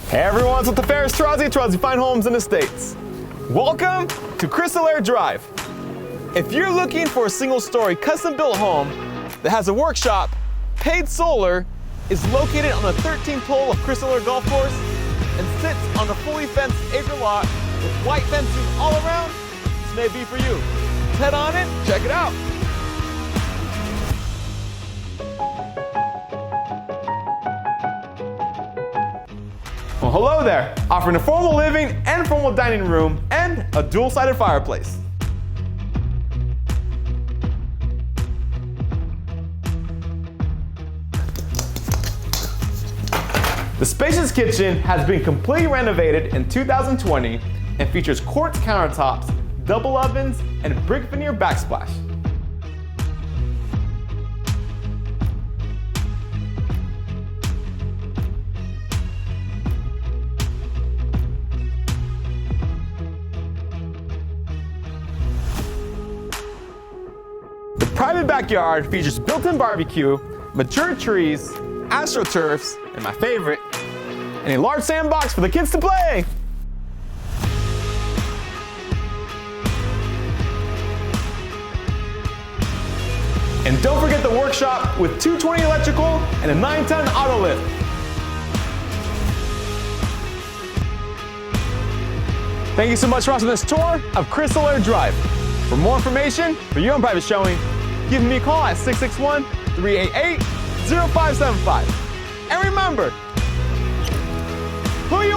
Hey everyone, it's with the Farris, Tarazi Fine Homes and Estates. Welcome to Crystalaire Drive. If you're looking for a single-story custom-built home that has a workshop, paid solar, is located on the 13th hole of Crystalaire Golf Course, and sits on a fully fenced acre lot with white fencing all around, this may be for you. Head on in, check it out. Well, hello there, offering a formal living and formal dining room and a dual-sided fireplace. The spacious kitchen has been completely renovated in 2020 and features quartz countertops, double ovens, and brick veneer backsplash. The private backyard features built-in barbecue, mature trees, astroturfs, and my favorite, and a large sandbox for the kids to play. And don't forget the workshop with 220 electrical and a 9-ton auto lift. Thank you so much for watching this tour of Crystalaire Drive. For more information, for your own private showing, give me a call at 661-388-0575. And remember, who you